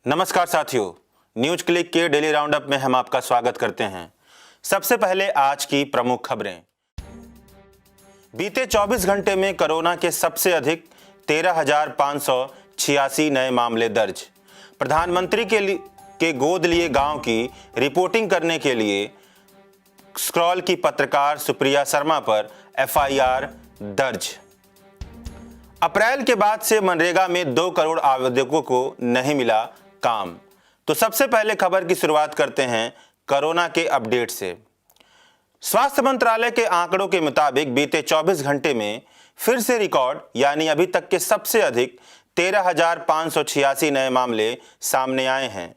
नमस्कार साथियों, news click के डेली राउंडअप में हम आपका स्वागत करते हैं। सबसे पहले आज की प्रमुख खबरें। बीते 24 घंटे में कोरोना के सबसे अधिक 13,586 नए मामले दर्ज। प्रधानमंत्री के गोद लिए गांव की रिपोर्टिंग करने के लिए स्क्रॉल की पत्रकार सुप्रिया शर्मा पर एफआईआर दर्ज। अप्रैल के बाद से मनरेगा में 2 करोड़ आवेदकों को नहीं मिला काम। तो सबसे पहले खबर की शुरुआत करते हैं कोरोना के अपडेट से। स्वास्थ्य मंत्रालय के आंकड़ों के मुताबिक बीते 24 घंटे में फिर से रिकॉर्ड यानी अभी तक के सबसे अधिक 13,586 नए मामले सामने आए हैं।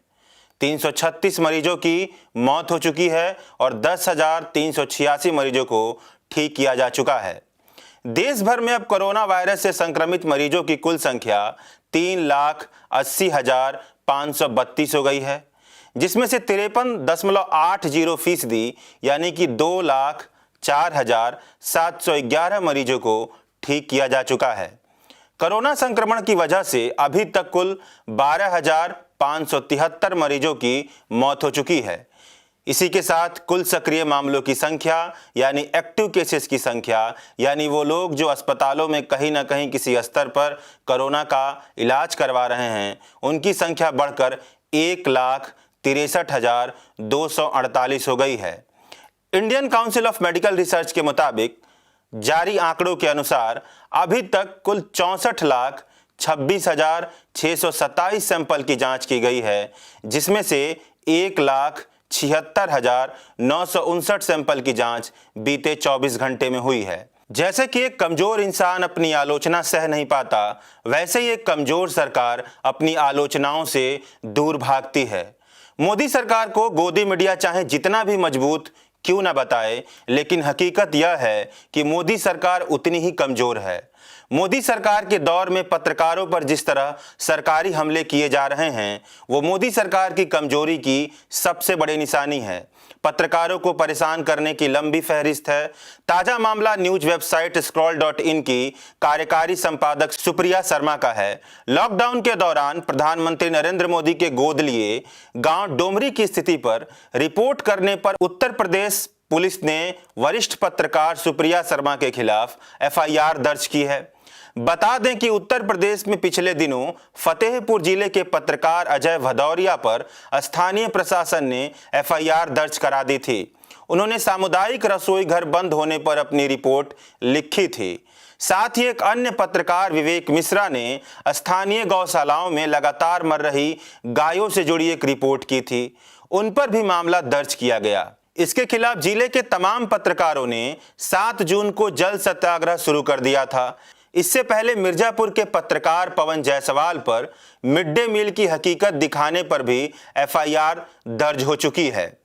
336 मरीजों की मौत हो चुकी है और 10,386 मरीजों को ठीक किया जा चुका है। देश भर में अब कोरोना वायरस से संक्रमित मरीजों की कुल संख्या 3,80,532 हो गई है, जिसमें से 53.80% यानी कि 2,04,711 मरीजों को ठीक किया जा चुका है। कोरोना संक्रमण की वजह से अभी तक कुल 12,573 मरीजों की मौत हो चुकी है। इसी के साथ कुल सक्रिय मामलों की संख्या यानी एक्टिव केसेस की संख्या यानी वो लोग जो अस्पतालों में कहीं ना कहीं किसी स्तर पर कोरोना का इलाज करवा रहे हैं, उनकी संख्या बढ़कर 1,63,248 हो गई है। Indian council of medical research के मुताबिक जारी आंकड़ों के अनुसार अभी तक कुल 64,26,627 सैंपल की जांच की गई है, जिसमें से 1,76,959 सैंपल की जांच बीते 24 घंटे में हुई है। जैसे कि एक कमजोर इंसान अपनी आलोचना सह नहीं पाता, वैसे ही एक कमजोर सरकार अपनी आलोचनाओं से दूर भागती है। मोदी सरकार को गोदी मीडिया चाहे जितना भी मजबूत क्यों न बताए, लेकिन हकीकत यह है कि मोदी सरकार उतनी ही कमजोर है। मोदी सरकार के दौर में पत्रकारों पर जिस तरह सरकारी हमले किए जा रहे हैं, वो मोदी सरकार की कमजोरी की सबसे बड़ी निशानी है। पत्रकारों को परेशान करने की लंबी फहरिस्त है। ताजा मामला न्यूज वेबसाइट scroll.in की कार्यकारी संपादक सुप्रिया शर्मा का है। लॉकडाउन के दौरान प्रधानमंत्री नरेंद्र मोदी के गोद लिए गांव डोमरी की स्थिति पर रिपोर्ट करने पर उत्तर प्रदेश पुलिस ने वरिष्ठ पत्रकार सुप्रिया शर्मा के खिलाफ एफआईआर दर्ज की है। बता दें कि उत्तर प्रदेश में पिछले दिनों फतेहपुर जिले के पत्रकार अजय भदौरिया पर स्थानीय प्रशासन ने एफआईआर दर्ज करा दी थी। उन्होंने सामुदायिक रसोई घर बंद होने पर अपनी रिपोर्ट लिखी थी। साथ ही एक अन्य पत्रकार विवेक मिश्रा ने स्थानीय गौशालाओं में लगातार मर रही गायों से जुड़ी एक रिपोर्ट की थी। उन पर भी मामला दर्ज किया गया। इसके खिलाफ जिले के तमाम पत्रकारों ने 7 जून को जल सत्याग्रह शुरू कर दिया था। इससे पहले मिर्जापुर के पत्रकार पवन जायसवाल पर मिड डे मील की हकीकत दिखाने पर भी एफआईआर दर्ज हो चुकी है।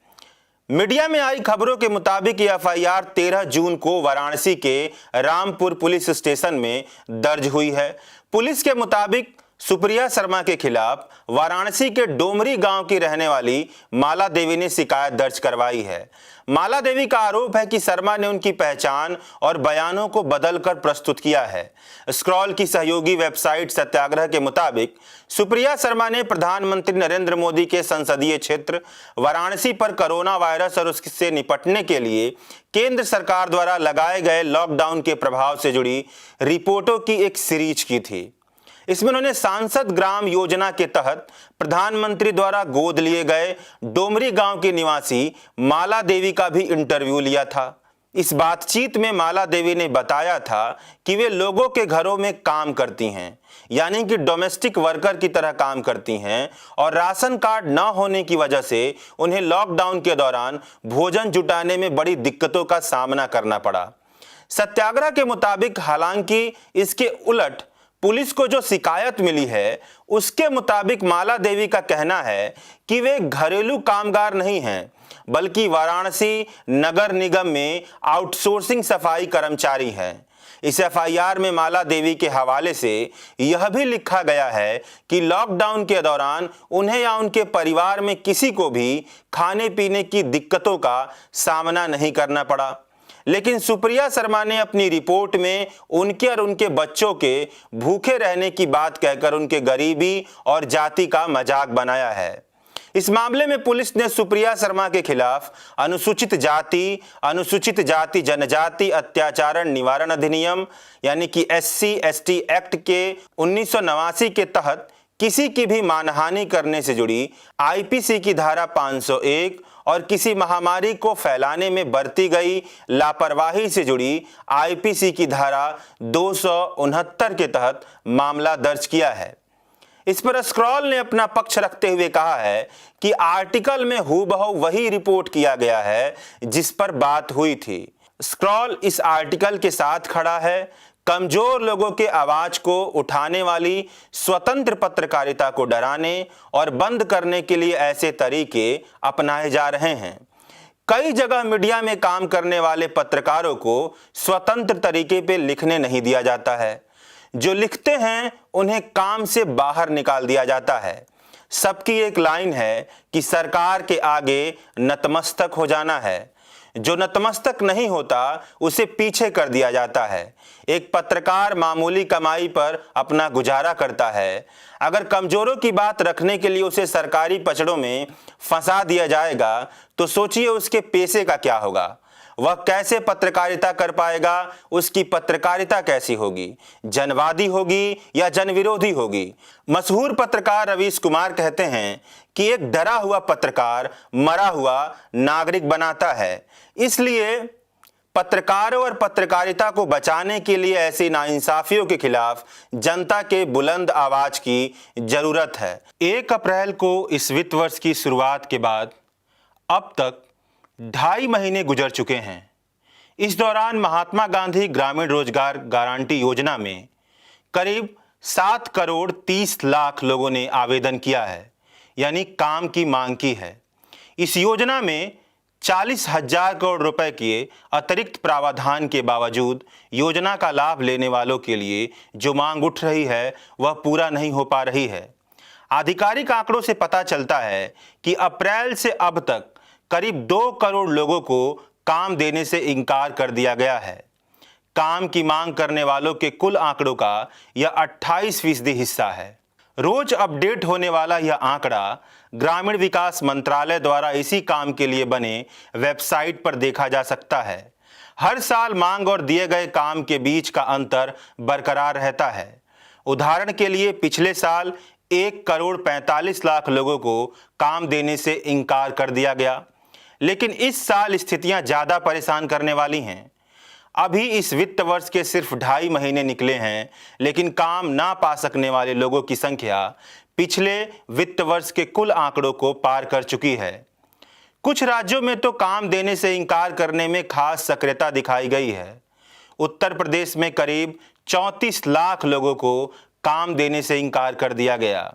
मीडिया में आई खबरों के मुताबिक ये एफआईआर 13 जून को वाराणसी के रामपुर पुलिस स्टेशन में दर्ज हुई है। पुलिस के मुताबिक सुप्रिया शर्मा के खिलाफ वाराणसी के डोमरी गांव की रहने वाली माला देवी ने शिकायत दर्ज करवाई है। माला देवी का आरोप है कि शर्मा ने उनकी पहचान और बयानों को बदलकर प्रस्तुत किया है। स्क्रॉल की सहयोगी वेबसाइट सत्याग्रह के मुताबिक सुप्रिया शर्मा ने प्रधानमंत्री नरेंद्र मोदी के संसदीय क्षेत्र वाराणसी पर कोरोना वायरस और उससे निपटने के लिए केंद्र सरकार द्वारा लगाए गए लॉकडाउन के प्रभाव से जुड़ी रिपोर्टों की एक सीरीज की थी। इसमें उन्होंने सांसद ग्राम योजना के तहत प्रधानमंत्री द्वारा गोद लिए गए डोमरी गांव की निवासी माला देवी का भी इंटरव्यू लिया था। इस बातचीत में माला देवी ने बताया था कि वे लोगों के घरों में काम करती हैं, यानी कि डोमेस्टिक वर्कर की तरह काम करती हैं, और राशन कार्ड न होने की वजह से उन्हें लॉकडाउन के दौरान भोजन जुटाने में बड़ी दिक्कतों का सामना करना पड़ा। सत्याग्रह के मुताबिक हालांकि इसके उलट पुलिस को जो शिकायत मिली है, उसके मुताबिक माला देवी का कहना है कि वे घरेलू कामगार नहीं हैं, बल्कि वाराणसी नगर निगम में आउटसोर्सिंग सफाई कर्मचारी हैं। इस एफआईआर में माला देवी के हवाले से यह भी लिखा गया है कि लॉकडाउन के दौरान उन्हें या उनके परिवार में किसी को भी खाने पीने की दिक्कतों का सामना नहीं करना पड़ा। लेकिन सुप्रिया शर्मा ने अपनी रिपोर्ट में उनके और उनके बच्चों के भूखे रहने की बात कहकर उनके गरीबी और जाति का मजाक बनाया है। इस मामले में पुलिस ने सुप्रिया शर्मा के खिलाफ अनुसूचित जाति जनजाति अत्याचारण निवारण अधिनियम यानी कि SC/ST एक्ट के 1989 के तहत किसी की भी मानहानि करने से जुड़ी IPC की धारा 501 और किसी महामारी को फैलाने में बरती गई लापरवाही से जुड़ी IPC की धारा 269 के तहत मामला दर्ज किया है। इस पर स्क्रॉल ने अपना पक्ष रखते हुए कहा है कि आर्टिकल में हूबहू वही रिपोर्ट किया गया है जिस पर बात हुई थी। स्क्रॉल इस आर्टिकल के साथ खड़ा है। कमजोर लोगों के आवाज को उठाने वाली स्वतंत्र पत्रकारिता को डराने और बंद करने के लिए ऐसे तरीके अपनाए जा रहे हैं। कई जगह मीडिया में काम करने वाले पत्रकारों को स्वतंत्र तरीके पे लिखने नहीं दिया जाता है। जो लिखते हैं उन्हें काम से बाहर निकाल दिया जाता है। सबकी एक लाइन है कि सरकार के आगे नतमस्तक हो जाना है। जो नतमस्तक नहीं होता उसे पीछे कर दिया जाता है। एक पत्रकार मामूली कमाई पर अपना गुजारा करता है। अगर कमजोरों की बात रखने के लिए उसे सरकारी पचड़ों में फंसा दिया जाएगा तो सोचिए उसके पेशे का क्या होगा। वह कैसे पत्रकारिता कर पाएगा, उसकी पत्रकारिता कैसी होगी, जनवादी होगी या जनविरोधी होगी। मशहूर पत्रकार रवीश कुमार कहते हैं कि एक डरा हुआ पत्रकार मरा हुआ नागरिक बनाता है। इसलिए पत्रकारों और पत्रकारिता को बचाने के लिए ऐसी नाइंसाफियों के खिलाफ जनता के बुलंद आवाज की जरूरत है। 1 अप्रैल को इस वित्त वर्ष की शुरुआत के बाद अब तक 2.5 महीने गुजर चुके हैं। इस दौरान महात्मा गांधी ग्रामीण रोजगार गारंटी योजना में करीब 7 करोड़ 30 लाख लोगों ने आवेदन किया है, यानी काम की मांग की है। इस योजना में 40,000 करोड़ रुपए के अतिरिक्त प्रावधान के बावजूद योजना का लाभ लेने वालों के लिए जो मांग उठ रही है वह पूरा नहीं हो पा रही है। आधिकारिक आंकड़ों से पता चलता है कि अप्रैल से अब तक करीब 2 करोड़ लोगों को काम देने से इनकार कर दिया गया है। काम की मांग करने वालों के कुल आंकड़ों का यह 28% हिस्सा है। रोज अपडेट होने वाला यह आंकड़ा ग्रामीण विकास मंत्रालय द्वारा इसी काम के लिए बने वेबसाइट पर देखा जा सकता है। हर साल मांग और दिए गए काम के बीच का अंतर बरकरार रहता है। उदाहरण के लिए पिछले साल 1 करोड़ 45 लाख लोगों को काम देने से इनकार कर दिया गया, लेकिन इस साल स्थितियां ज्यादा परेशान करने वाली हैं। अभी इस वित्त वर्ष के सिर्फ 2.5 महीने निकले हैं, लेकिन काम ना पा सकने वाले लोगों की संख्या पिछले वित्त वर्ष के कुल आंकड़ों को पार कर चुकी है। कुछ राज्यों में तो काम देने से इनकार करने में खास सक्रियता दिखाई गई है। उत्तर प्रदेश में करीब 34 लाख लोगों को काम देने से इनकार कर दिया गया।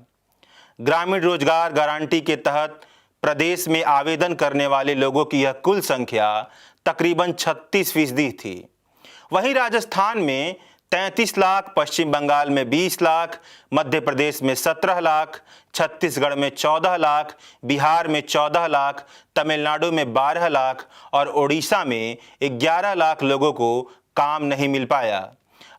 ग्रामीण रोजगार गारंटी के तहत प्रदेश में आवेदन करने वाले लोगों की यह कुल संख्या तकरीबन 36% थी। वहीं राजस्थान में 33 लाख, पश्चिम बंगाल में 20 लाख, मध्य प्रदेश में 17 लाख, छत्तीसगढ़ में 14 लाख, बिहार में 14 लाख, तमिलनाडु में 12 लाख और ओडिशा में 11 लाख लोगों को काम नहीं मिल पाया।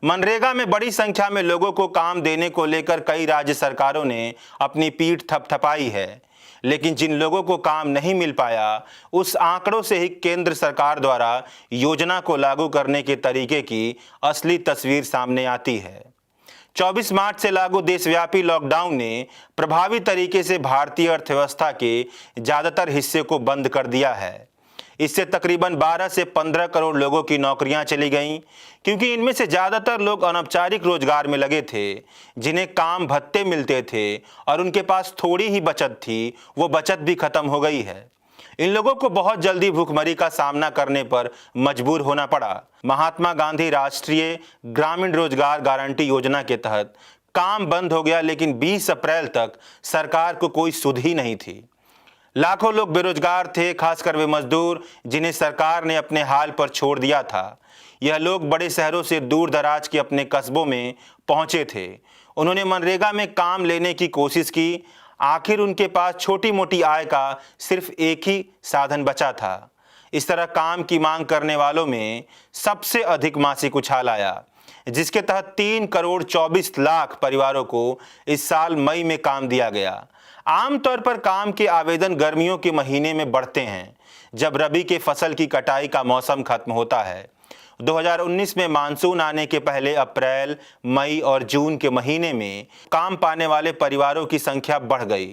मनरेगा में बड़ी संख्या में लोगों को काम देने को लेकर कई राज्य सरकारों ने अपनी पीठ थपथपाई है, लेकिन जिन लोगों को काम नहीं मिल पाया उस आंकड़ों से ही केंद्र सरकार द्वारा योजना को लागू करने के तरीके की असली तस्वीर सामने आती है। 24 मार्च से लागू देशव्यापी लॉकडाउन ने प्रभावी तरीके से भारतीय अर्थव्यवस्था के ज्यादातर हिस्से को बंद कर दिया है। इससे तकरीबन 12 से 15 करोड़ लोगों की नौकरियां चली गईं, क्योंकि इनमें से ज़्यादातर लोग अनौपचारिक रोजगार में लगे थे, जिन्हें काम भत्ते मिलते थे और उनके पास थोड़ी ही बचत थी, वो बचत भी खत्म हो गई है। इन लोगों को बहुत जल्दी भूखमरी का सामना करने पर मजबूर होना पड़ा। महात्मा गांधी राष्ट्रीय ग्रामीण रोजगार गारंटी योजना के तहत काम बंद हो गया, लेकिन 20 अप्रैल तक सरकार को कोई सुध ही नहीं थी। लाखों लोग बेरोजगार थे, खासकर वे मजदूर जिन्हें सरकार ने अपने हाल पर छोड़ दिया था। यह लोग बड़े शहरों से दूर दराज के अपने कस्बों में पहुंचे थे। उन्होंने मनरेगा में काम लेने की कोशिश की। आखिर उनके पास छोटी मोटी आय का सिर्फ एक ही साधन बचा था। इस तरह काम की मांग करने वालों में सबसे अधिक मासिक उछाल आया, जिसके तहत 3 करोड़ 24 लाख परिवारों को इस साल मई में काम दिया गया। आमतौर पर काम के आवेदन गर्मियों के महीने में बढ़ते हैं, जब रबी के फसल की कटाई का मौसम खत्म होता है। 2019 में मानसून आने के पहले अप्रैल, मई और जून के महीने में काम पाने वाले परिवारों की संख्या बढ़ गई,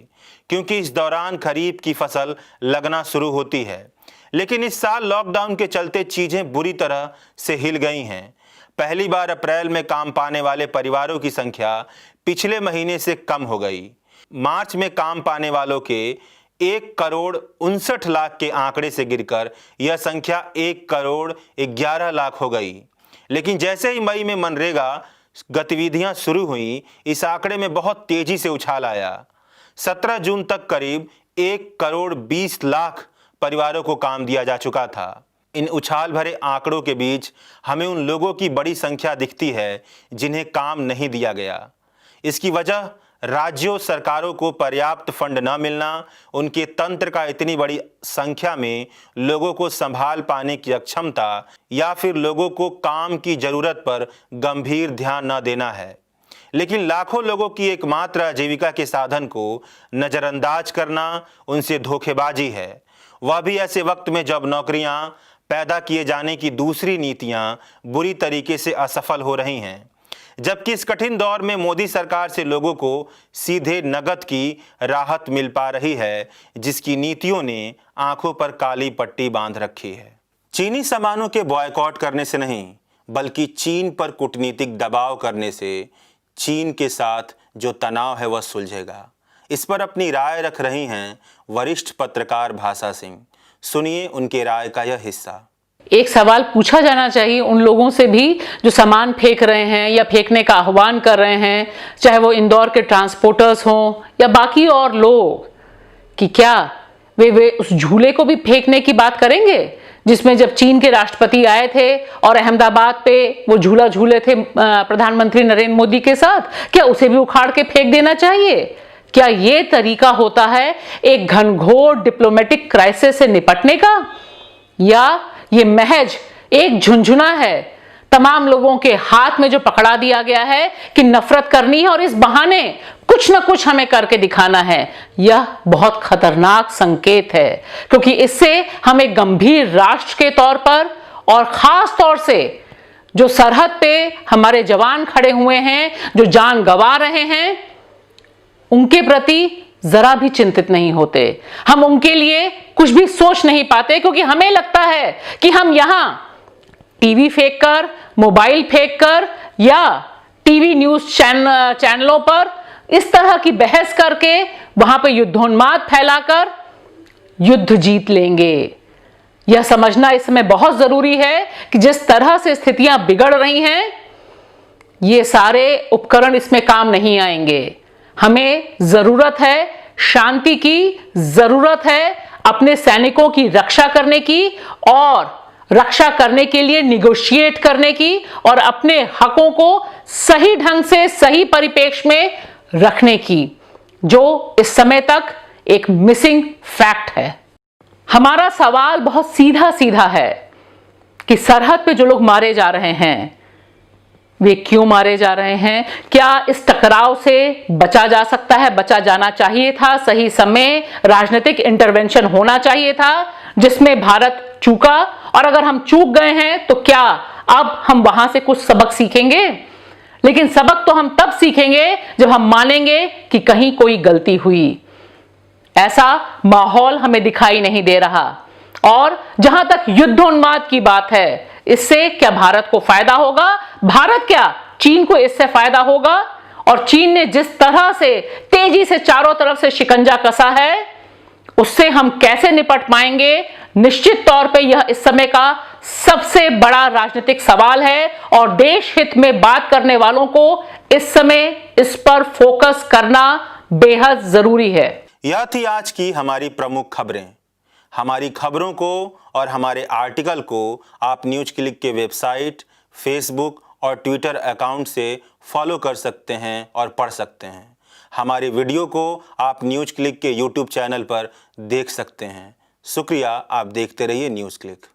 क्योंकि इस दौरान खरीफ की फसल लगना शुरू होती है। लेकिन इस साल लॉकडाउन के चलते चीजें बुरी तरह से हिल गई हैं। पहली बार अप्रैल में काम पाने वाले परिवारों की संख्या पिछले महीने से कम हो गई। मार्च में काम पाने वालों के 1 करोड़ 59 लाख के आंकड़े से गिरकर यह संख्या 1 करोड़ 11 लाख हो गई। लेकिन जैसे ही मई में मनरेगा गतिविधियां शुरू हुई, इस आंकड़े में बहुत तेजी से उछाल आया। 17 जून तक करीब 1 करोड़ 20 लाख परिवारों को काम दिया जा चुका था। इन उछाल भरे आंकड़ों के बीच हमें उन लोगों की बड़ी संख्या दिखती है जिन्हें काम नहीं दिया गया। इसकी वजह राज्यों सरकारों को पर्याप्त फंड न मिलना, उनके तंत्र का इतनी बड़ी संख्या में लोगों को संभाल पाने की अक्षमता, या फिर लोगों को काम की जरूरत पर गंभीर ध्यान न देना है। लेकिन लाखों लोगों की एकमात्र आजीविका के साधन को नजरअंदाज करना उनसे धोखेबाजी है, वह भी ऐसे वक्त में जब नौकरियां पैदा किए जाने की दूसरी नीतियां बुरी तरीके से असफल हो रही हैं। जबकि इस कठिन दौर में मोदी सरकार से लोगों को सीधे नकद की राहत मिल पा रही है, जिसकी नीतियों ने आंखों पर काली पट्टी बांध रखी है। चीनी सामानों के बॉयकॉट करने से नहीं, बल्कि चीन पर कूटनीतिक दबाव करने से चीन के साथ जो तनाव है वह सुलझेगा। इस पर अपनी राय रख रही हैं वरिष्ठ पत्रकार भाषा सिंह। सुनिए उनके राय का यह हिस्सा। एक सवाल पूछा जाना चाहिए उन लोगों से भी जो सामान फेंक रहे हैं या फेंकने का आह्वान कर रहे हैं, चाहे वो इंदौर के ट्रांसपोर्टर्स हों या बाकी और लोग, कि क्या वे उस झूले को भी फेंकने की बात करेंगे जिसमें जब चीन के राष्ट्रपति आए थे और अहमदाबाद पे वो झूला झूले थे प्रधानमंत्री नरेंद्र मोदी के साथ, क्या उसे भी उखाड़ के फेंक देना चाहिए? क्या ये तरीका होता है एक घनघोर डिप्लोमेटिक क्राइसिस से निपटने का, या ये महज एक झुंझुना है तमाम लोगों के हाथ में जो पकड़ा दिया गया है कि नफरत करनी है और इस बहाने कुछ ना कुछ हमें करके दिखाना है? यह बहुत खतरनाक संकेत है, क्योंकि इससे हमें गंभीर राष्ट्र के तौर पर और खास तौर से जो सरहद पे हमारे जवान खड़े हुए हैं, जो जान गंवा रहे हैं, उनके प्रति जरा भी चिंतित नहीं होते। हम उनके लिए कुछ भी सोच नहीं पाते, क्योंकि हमें लगता है कि हम यहां टीवी फेंककर, मोबाइल फेंककर या टीवी न्यूज चैनलों पर इस तरह की बहस करके वहां पे युद्धोन्माद फैलाकर युद्ध जीत लेंगे। यह समझना इस समय बहुत जरूरी है कि जिस तरह से स्थितियां बिगड़ रही हैं, ये सारे उपकरण इसमें काम नहीं आएंगे। हमें जरूरत है शांति की, जरूरत है अपने सैनिकों की रक्षा करने की और रक्षा करने के लिए निगोशिएट करने की और अपने हकों को सही ढंग से सही परिप्रेक्ष्य में रखने की, जो इस समय तक एक मिसिंग फैक्ट है। हमारा सवाल बहुत सीधा सीधा है कि सरहद पे जो लोग मारे जा रहे हैं, वे क्यों मारे जा रहे हैं? क्या इस टकराव से बचा जा सकता है? बचा जाना चाहिए था। सही समय राजनीतिक इंटरवेंशन होना चाहिए था, जिसमें भारत चूका। और अगर हम चूक गए हैं तो क्या अब हम वहां से कुछ सबक सीखेंगे? लेकिन सबक तो हम तब सीखेंगे जब हम मानेंगे कि कहीं कोई गलती हुई। ऐसा माहौल हमें दिखाई नहीं दे रहा। और जहां तक युद्धोन्माद की बात है, इससे क्या भारत को फायदा होगा? भारत क्या, चीन को इससे फायदा होगा। और चीन ने जिस तरह से तेजी से चारों तरफ से शिकंजा कसा है, उससे हम कैसे निपट पाएंगे? निश्चित तौर पे यह इस समय का सबसे बड़ा राजनीतिक सवाल है और देश हित में बात करने वालों को इस समय इस पर फोकस करना बेहद जरूरी है। यह थी आज की हमारी प्रमुख खबरें। हमारी खबरों को और हमारे आर्टिकल को आप न्यूज क्लिक के वेबसाइट, फेसबुक और ट्विटर अकाउंट से फॉलो कर सकते हैं और पढ़ सकते हैं। हमारी वीडियो को आप न्यूज क्लिक के यूट्यूब चैनल पर देख सकते हैं। शुक्रिया, आप देखते रहिए न्यूज़ क्लिक।